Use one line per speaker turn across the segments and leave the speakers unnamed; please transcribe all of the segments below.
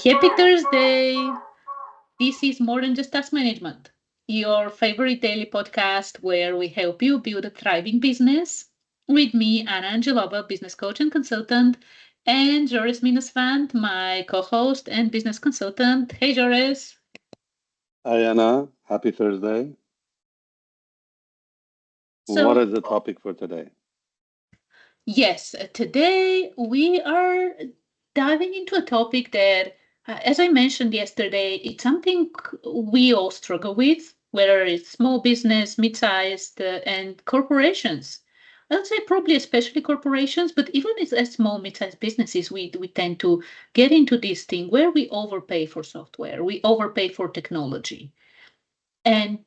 Happy Thursday! This is More Than Just Task Management, your favorite daily podcast where we help you build a thriving business. With me, Anna Angelova, business coach and consultant, and Jores Minusfand, my co host and business consultant. Hey, Jores.
Hi Anna, happy Thursday. What
So,
is the topic for today?
yes, today we are diving into a topic that, as I mentioned yesterday, it's something we all struggle with, whether it's small business, mid-sized, and corporations. I would say probably especially corporations, but even as small, mid-sized businesses, we tend to get into this thing where we overpay for software, we overpay for technology. And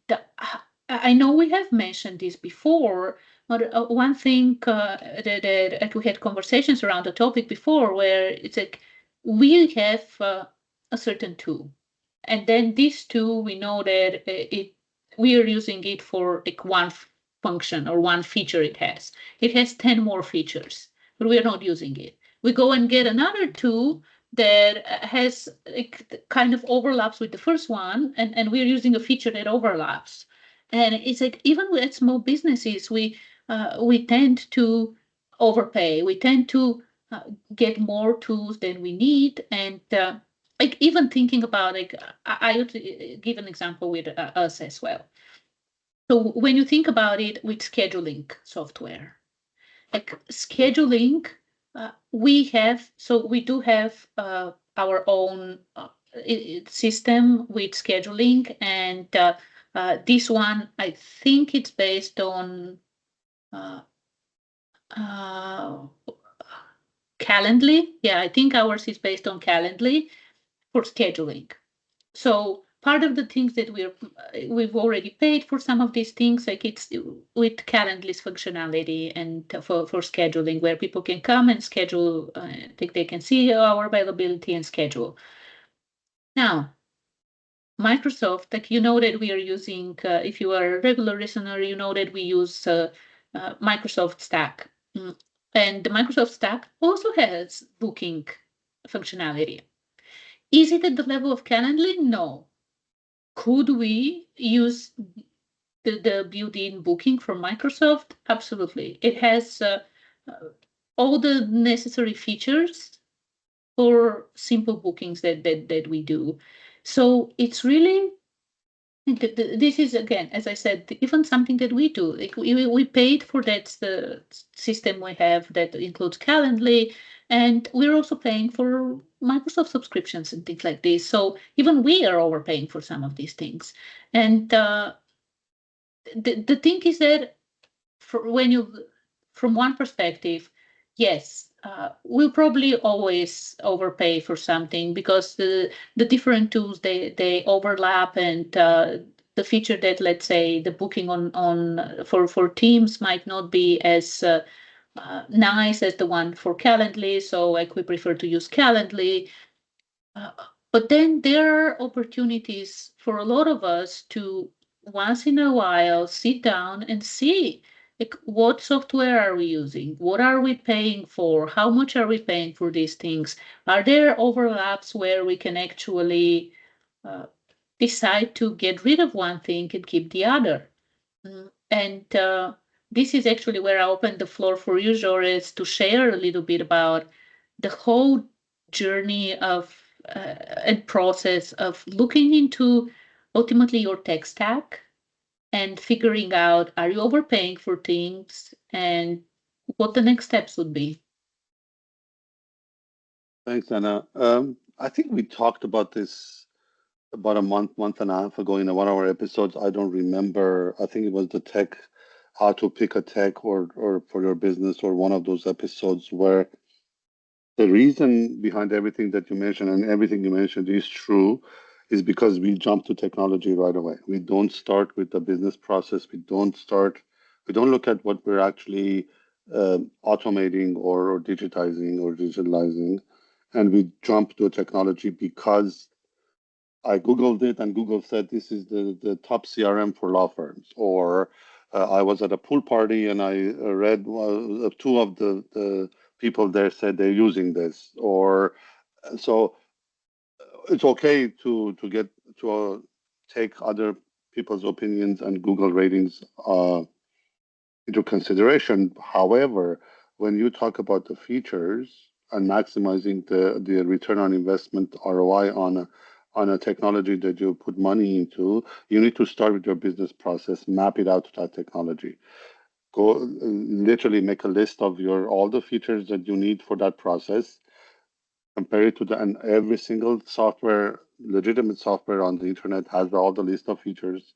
I know we have mentioned this before, but one thing that we had conversations around the topic before, where it's like we have a certain tool, and then this tool we know that it we are using it for like one function or one feature it has. It has 10 more features, but we are not using it. We go and get another tool that has like, kind of overlaps with the first one, and we're using a feature that overlaps. And it's like even with small businesses, we tend to overpay. We tend to get more tools than we need, and like even thinking about like I would give an example with us as well. So when you think about it with scheduling software, like scheduling, we do have our own system with scheduling, and this one I think it's based on uh, uh, Calendly. Yeah, I think ours is based on Calendly for scheduling. So part of the things that we've already paid for some of these things, like it's with Calendly's functionality and for scheduling, where people can come and schedule, they can see our availability and schedule. Now, Microsoft, like you know that we are using, if you are a regular listener, you know that we use Microsoft Stack. And the Microsoft Stack also has booking functionality. Is it at the level of Calendly? No. Could we use the built-in booking from Microsoft? Absolutely. It has uh, all the necessary features for simple bookings that we do. So it's really this is again, as I said, even something that we do. Like we paid for that the system we have that includes Calendly, and we're also paying for Microsoft subscriptions and things like this. So even we are overpaying for some of these things. And the thing is that when you, from one perspective, yes, we'll probably always overpay for something because the different tools they overlap, and the feature that, let's say, the booking on for Teams might not be as nice as the one for Calendly. So like we prefer to use Calendly. Uh, but then there are opportunities for a lot of us to once in a while sit down and see, like, what software are we using? What are we paying for? How much are we paying for these things? Are there overlaps where we can actually uh, decide to get rid of one thing and keep the other? And this is actually where I open the floor for you, Joris, to share a little bit about the whole journey of and process of looking into ultimately your tech stack and figuring out, are you overpaying for things, and what the next steps would be.
Thanks, Anna. I think we talked about this about a month and a half ago in one of our episodes. I don't remember. I think it was the tech, how to pick a tech or for your business, or one of those episodes where the reason behind everything that you mentioned, and everything you mentioned is true, is because we jump to technology right away. We don't start with the business process. We don't look at what we're actually automating or digitizing or digitalizing, and we jump to technology because I Googled it and Google said this is the top CRM for law firms. Or I was at a pool party and I read two of the people there said they're using this. Or so it's okay to get to take other people's opinions and Google ratings into consideration. However, when you talk about the features and maximizing the return on investment ROI on a technology that you put money into, you need to start with your business process, map it out to that technology. Go literally make a list of your all the features that you need for that process, compare it to the and every single software, legitimate software on the internet has all the list of features.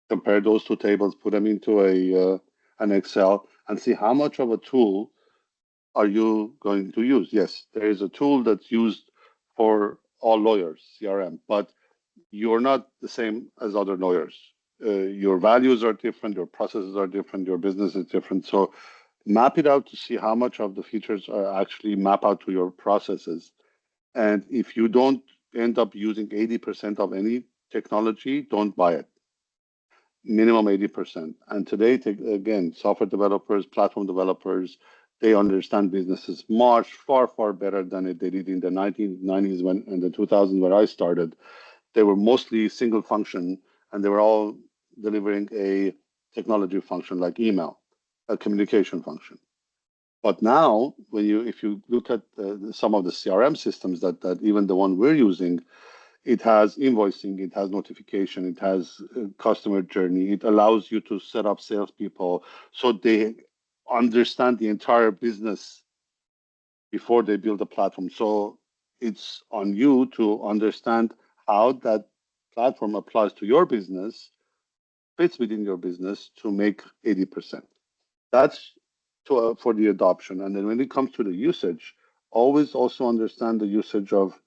Compare those two tables, put them into a an Excel, and see how much of a tool are you going to use. Yes, there is a tool that's used for all lawyers, CRM, but you're not the same as other lawyers. Your values are different, your processes are different, your business is different. So map it out to see how much of the features are actually map out to your processes. And if you don't end up using 80% of any technology, don't buy it. Minimum 80%. And today, again, software developers, platform developers, they understand businesses much, far better than they did in the 1990s when in the 2000s where I started. They were mostly single function and they were all delivering a technology function like email, a communication function. But now, when you if you look at some of the CRM systems that even the one we're using, it has invoicing, it has notification, it has customer journey. It allows you to set up salespeople so they understand the entire business before they build a platform. So it's on you to understand how that platform applies to your business, fits within your business to make 80%. That's for the adoption. And then when it comes to the usage, always also understand the usage of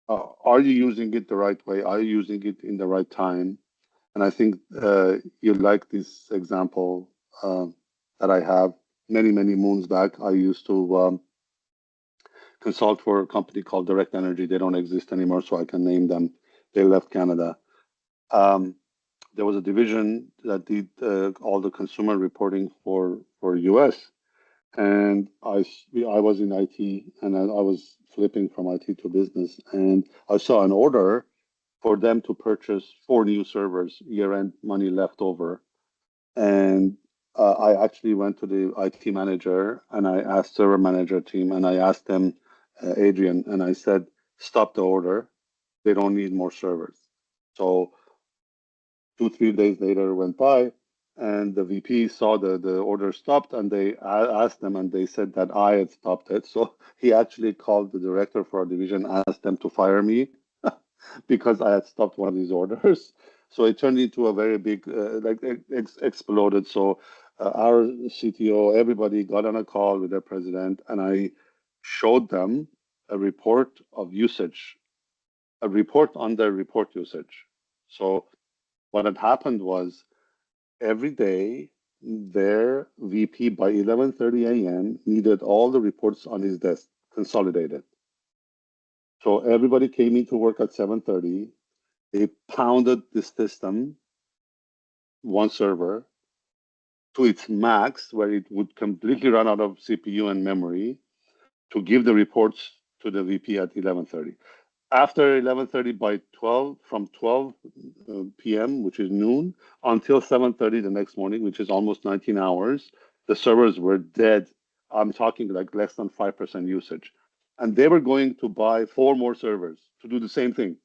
are you using it the right way? Are you using it in the right time? And I think you like this example that I have many moons back. I used to consult for a company called Direct Energy. They don't exist anymore, so I can name them. They left Canada. Um, there was a division that did all the consumer reporting for US, and I was in IT, and I was flipping from IT to business, and I saw an order for them to purchase 4 new servers, year-end money left over. And I actually went to the IT manager and I asked server manager team and I asked them, Adrian, and I said, stop the order. They don't need more servers. So 2, 3 days later went by and the VP saw the order stopped and they asked them and they said that I had stopped it. So he actually called the director for our division, asked them to fire me because I had stopped one of these orders. So it turned into a very big, like exploded. So our CTO, everybody got on a call with their president, and I showed them a report of usage, a report on their report usage. So what had happened was every day their VP by 11:30 a.m. needed all the reports on his desk consolidated. So everybody came into work at 7:30. They pounded the system, one server, to its max, where it would completely run out of CPU and memory to give the reports to the VP at 11:30. After 11:30, by 12, from 12 p.m., which is noon, until 7:30 the next morning, which is almost 19 hours, the servers were dead. I'm talking like less than 5% usage. And they were going to buy 4 more servers to do the same thing.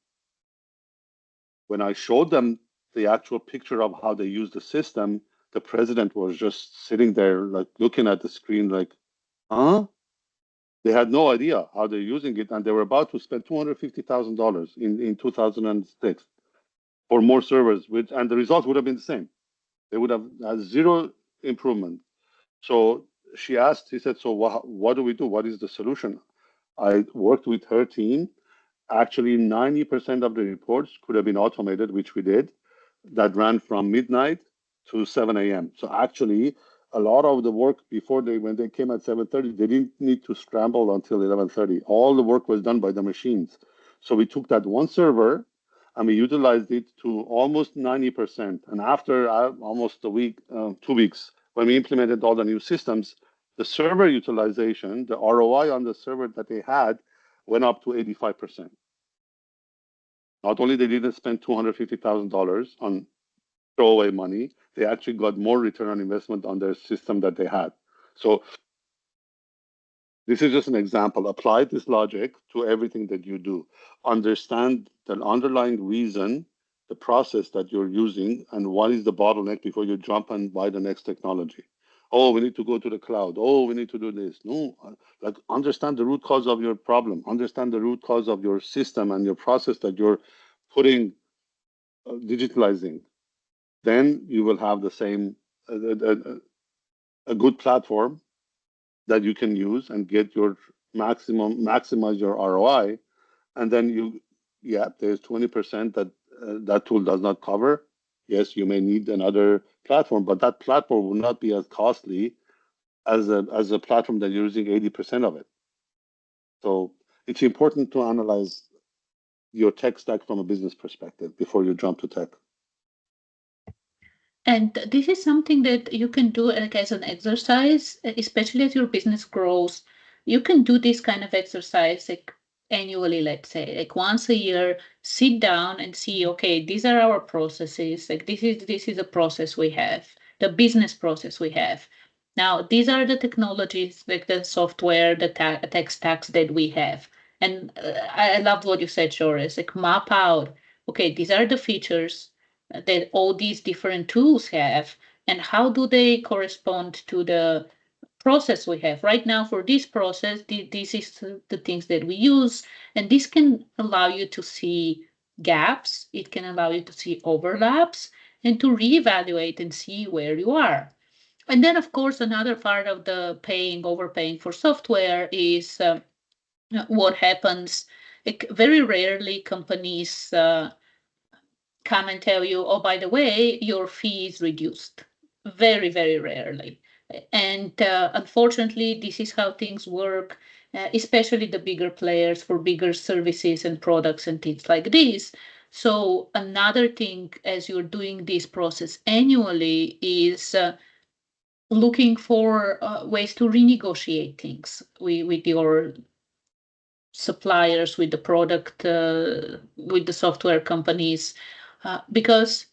When I showed them the actual picture of how they use the system, the president was just sitting there, like looking at the screen, like, huh? They had no idea how they're using it, and they were about to spend $250,000 in 2006 for more servers, which and the results would have been the same. They would have had zero improvement. So she asked, he said, so what do we do? What is the solution? I worked with her team. Actually, 90% of the reports could have been automated, which we did, that ran from midnight to 7 a.m. So actually, a lot of the work before when they came at 7:30, they didn't need to scramble until 11:30. All the work was done by the machines. So we took that one server and we utilized it to almost 90%. And after almost a week, 2 weeks, when we implemented all the new systems, the server utilization, the ROI on the server that they had, went up to 85%. Not only they didn't spend $250,000 on throwaway money, they actually got more return on investment on their system that they had. So this is just an example. Apply this logic to everything that you do. Understand the underlying reason, the process that you're using, and what is the bottleneck before you jump and buy the next technology. Oh, we need to go to the cloud. Oh, we need to do this. No, like understand the root cause of your problem. Understand the root cause of your system and your process that you're putting, digitalizing. Then you will have the same, a good platform that you can use and get your maximize your ROI. And then yeah, there's 20% that that tool does not cover. Yes, you may need another platform, but that platform will not be as costly as a platform that you're using 80% of it. So it's important to analyze your tech stack from a business perspective before you jump to tech.
And this is something that you can do like as an exercise, especially as your business grows. You can do this kind of exercise like annually, let's say, like once a year, sit down and see, okay, these are our processes. Like this is a process we have, the business process we have. Now, these are the technologies, like the software, the tech stacks that we have. And I loved what you said, Jores, like map out, okay, these are the features that all these different tools have, and how do they correspond to the process we have right now. For this process, this is the things that we use, and this can allow you to see gaps, it can allow you to see overlaps, and to reevaluate and see where you are. And then of course another part of the overpaying for software is what happens, like very rarely companies come and tell you, oh, by the way, your fee is reduced. Very, very rarely. And unfortunately, this is how things work, especially the bigger players for bigger services and products and things like this. So, another thing as you're doing this process annually is looking for ways to renegotiate things with your suppliers, with the product, with the software companies, because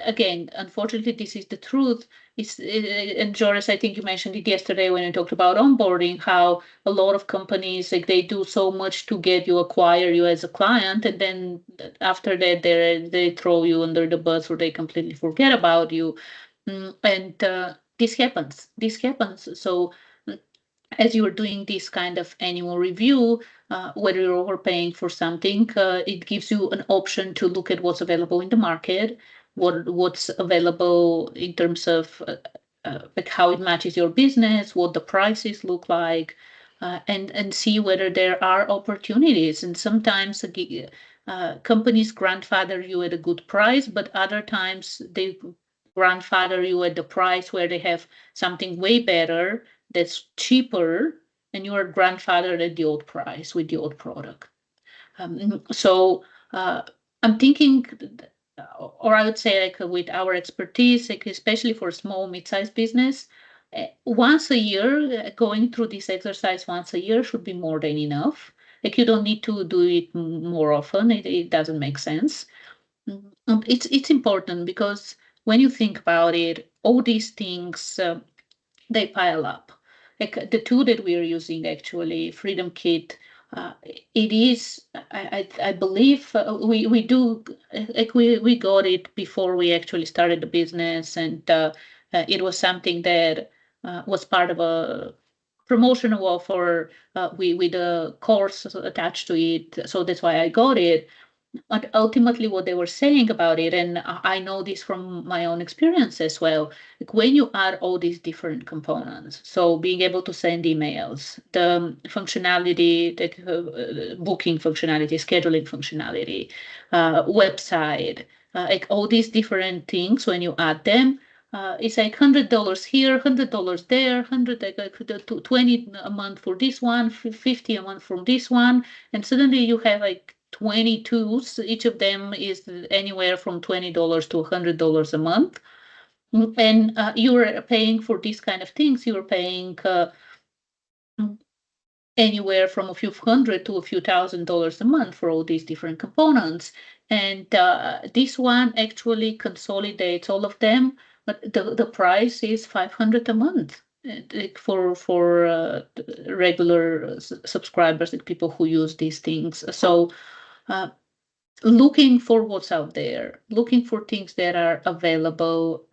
again, unfortunately, this is the truth. And Joris, I think you mentioned it yesterday when you talked about onboarding, how a lot of companies like they do so much to get you, acquire you as a client, and then after that they throw you under the bus or they completely forget about you. And this happens. This happens. So as you are doing this kind of annual review, whether you're overpaying for something, it gives you an option to look at what's available in the market, what's available in terms of like how it matches your business, what the prices look like, and see whether there are opportunities. And sometimes companies grandfather you at a good price, but other times they grandfather you at the price where they have something way better that's cheaper, and you are grandfathered at the old price with the old product. So I'm thinking, or I would say, like with our expertise, like especially for small, mid-sized business, once a year, going through this exercise once a year should be more than enough. Like you don't need to do it more often. It doesn't make sense. It's important because when you think about it, all these things they pile up. Like the tool that we are using, actually, Freedom Kit, it is, I believe, we do, like we got it before we actually started the business, and it was something that was part of a promotional offer with a course attached to it. So that's why I got it. But ultimately, what they were saying about it, and I know this from my own experience as well, like when you add all these different components, so being able to send emails, the functionality, that booking functionality, scheduling functionality, website, like all these different things, when you add them, it's like $100 here, $100 there, 100 20 a month for this one, 50 a month from this one, and suddenly you have like 20 tools. Each of them is anywhere from $20 to $100 a month. And you're paying for these kind of things. You're paying anywhere from a few hundred to a few $1,000s a month for all these different components. And this one actually consolidates all of them, but the price is $500 a month for regular subscribers, like people who use these things. So uh, looking for what's out there, looking for things that are available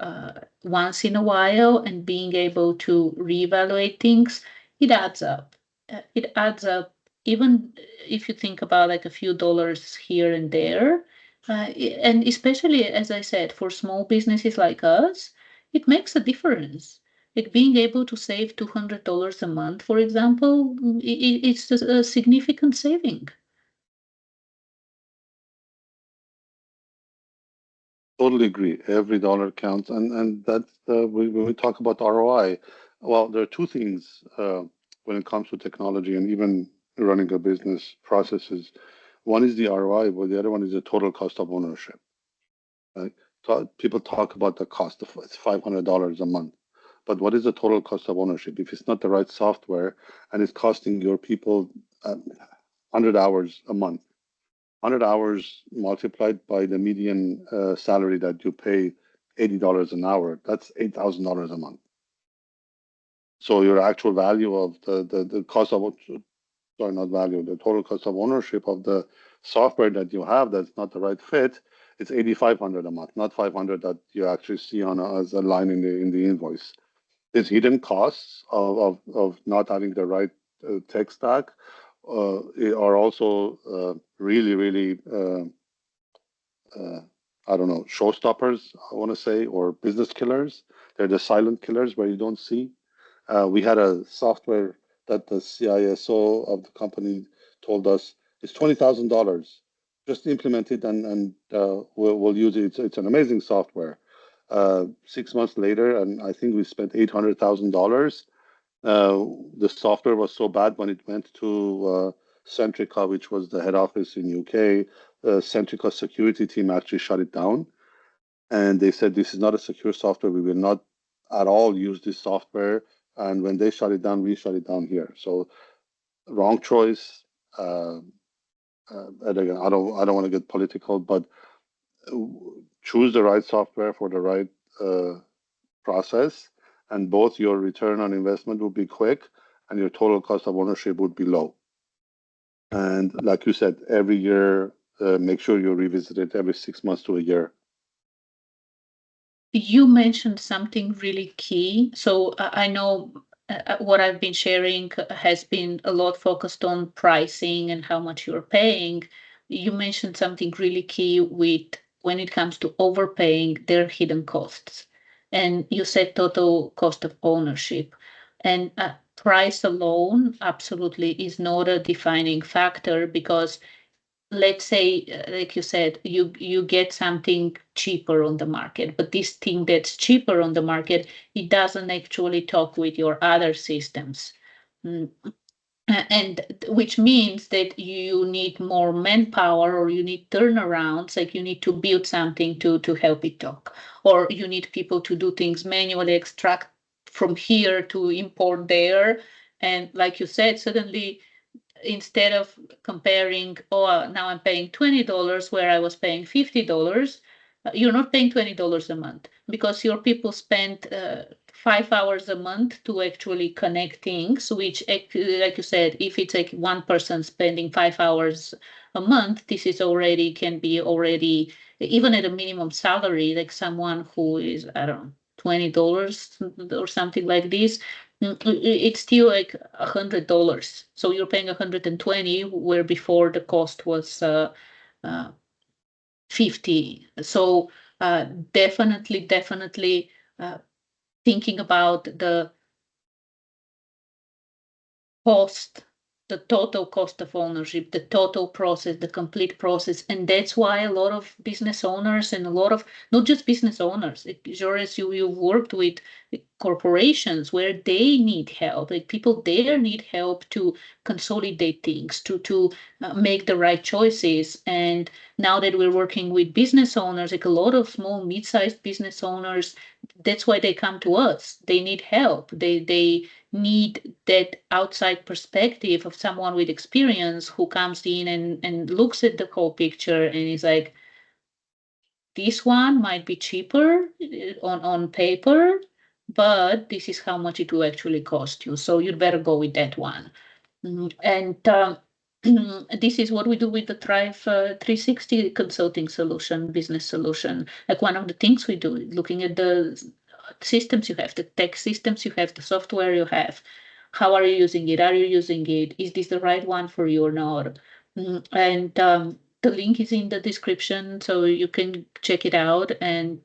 once in a while, and being able to reevaluate things, it adds up. It adds up, even if you think about like a few dollars here and there. And especially, as I said, for small businesses like us, it makes a difference. Like being able to save $200 a month, for example, it's a significant saving.
Totally agree. Every dollar counts, and that's when we talk about ROI. Well, there are two things when it comes to technology and even running a business processes. One is the ROI, but the other one is the total cost of ownership. Right? People talk about the cost of it's $500 a month, but what is the total cost of ownership? If it's not the right software and it's costing your people 100 hours a month, 100 hours multiplied by the median salary that you pay $80 an hour, that's $8,000 a month. So your actual value of the cost of, sorry, not value, the total cost of ownership of the software that you have that's not the right fit, it's 8,500 a month, not 500 that you actually see on as a line in the invoice. There's hidden costs of not having the right tech stack are also really uh, I don't know, showstoppers, I want to say, or business killers. They're the silent killers where you don't see. We had a software that the CISO of the company told us is $20,000. Just implement it and we'll use it. It's an amazing software. 6 months later, and I think we spent $800,000. The software was so bad when it went to Centrica, which was the head office in UK. Centrica security team actually shut it down, and they said this is not a secure software. We will not at all use this software. And when they shut it down, we shut it down here. So wrong choice. And again, I don't want to get political, but choose the right software for the right process, and both your return on investment will be quick and your total cost of ownership would be low. And like you said, every year, make sure you revisit it every 6 months to a year.
You mentioned something really key. So I know what I've been sharing has been a lot focused on pricing and how much you're paying. You mentioned something really key with when it comes to overpaying, their hidden costs. And you said total cost of ownership. And price alone absolutely is not a defining factor, because let's say, like you said, you get something cheaper on the market, but this thing that's cheaper on the market, it doesn't actually talk with your other systems. Mm, and which means that you need more manpower, or you need turnarounds, like you need to build something to help it talk, or you need people to do things manually, extract from here to import there. And like you said, suddenly, instead of comparing, oh, now I'm paying $20 where I was paying $50, you're not paying $20 a month, because your people spend 5 hours a month to actually connect things, which, like you said, if it's like one person spending 5 hours a month, this is already can be already, even at a minimum salary, like someone who is, I don't know, $20 or something like this, it's still like $100. So you're paying 120, where before the cost was uh, 50. So definitely uh, thinking about the cost, the total cost of ownership, the total process, the complete process. And that's why a lot of business owners, and a lot of, not just business owners, Jores, you've worked with, corporations where they need help, like people there need help to consolidate things, to make the right choices. And now that we're working with business owners, like a lot of small, mid-sized business owners, that's why they come to us. They need help. They need that outside perspective of someone with experience who comes in and looks at the whole picture and is like, this one might be cheaper on paper, but this is how much it will actually cost you. So you'd better go with that one. And this is what we do with the Thrive 360 consulting solution, business solution. Like one of the things we do, looking at the systems you have, the tech systems you have, the software you have. How are you using it? Are you using it? Is this the right one for you or not? And the link is in the description, so you can check it out. And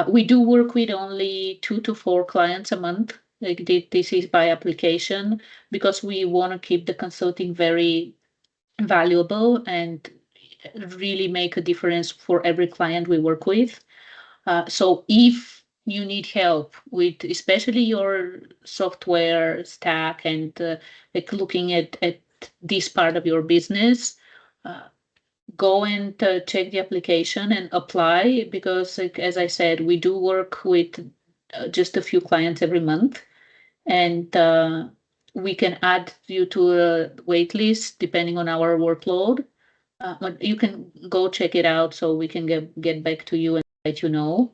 we do work with only 2 to 4 clients a month. Like this is by application, because we want to keep the consulting very valuable and really make a difference for every client we work with. So if you need help with especially your software stack and like looking at this part of your business, go and check the application and apply, because like, as I said, we do work with just a few clients every month, and we can add you to a wait list depending on our workload. But you can go check it out so we can get back to you and let you know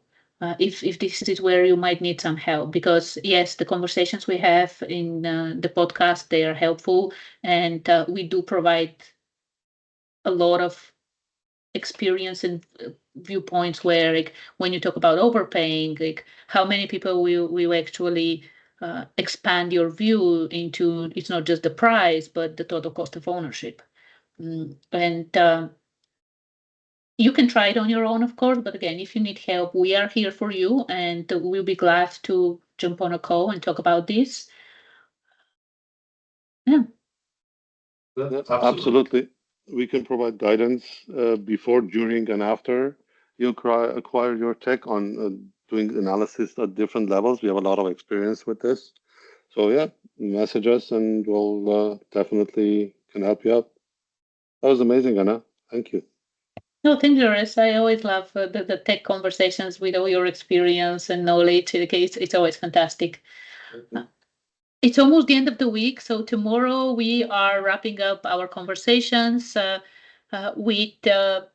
if this is where you might need some help. Because yes, the conversations we have in the podcast, they are helpful, and we do provide a lot of experience and viewpoints where, like, when you talk about overpaying, like how many people will actually expand your view into it's not just the price but the total cost of ownership. And you can try it on your own, of course, but again, if you need help, we are here for you, and we'll be glad to jump on a call and talk about this. Yeah.
Yeah, absolutely. We can provide guidance before, during, and after you acquire your tech on doing analysis at different levels. We have a lot of experience with this. So yeah, message us and we'll definitely can help you out. That was amazing, Anna. Thank you.
No, thank you, Jores. I always love the tech conversations with all your experience and knowledge. Okay, it's always fantastic. It's almost the end of the week, so tomorrow we are wrapping up our conversations with a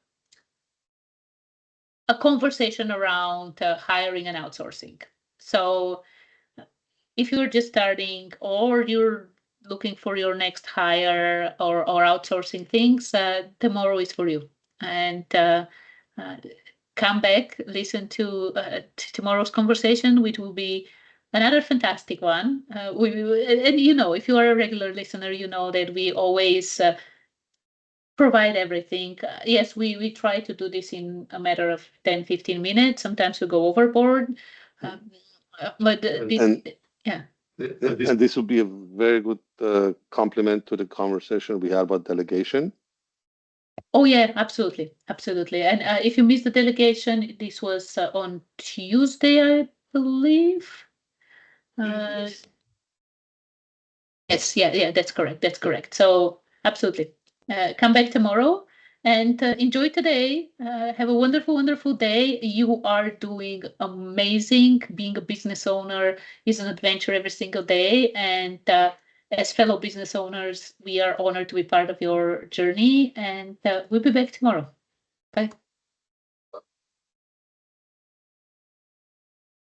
conversation around hiring and outsourcing. So if you're just starting or you're looking for your next hire or outsourcing things, tomorrow is for you. And come back, listen to tomorrow's conversation, which will be another fantastic one. And you know, if you are a regular listener, you know that we always provide everything. Yes, we try to do this in a matter of 10-15 minutes. Sometimes we go overboard. But yeah.
And this would be a very good complement to the conversation we had about delegation.
Oh yeah, absolutely, absolutely. And if you missed the delegation, this was on Tuesday, I believe. Yes, yeah, that's correct. That's correct. So absolutely, come back tomorrow and enjoy today. Have a wonderful, wonderful day. You are doing amazing. Being a business owner is an adventure every single day, and as fellow business owners, we are honored to be part of your journey. And we'll be back tomorrow. Bye.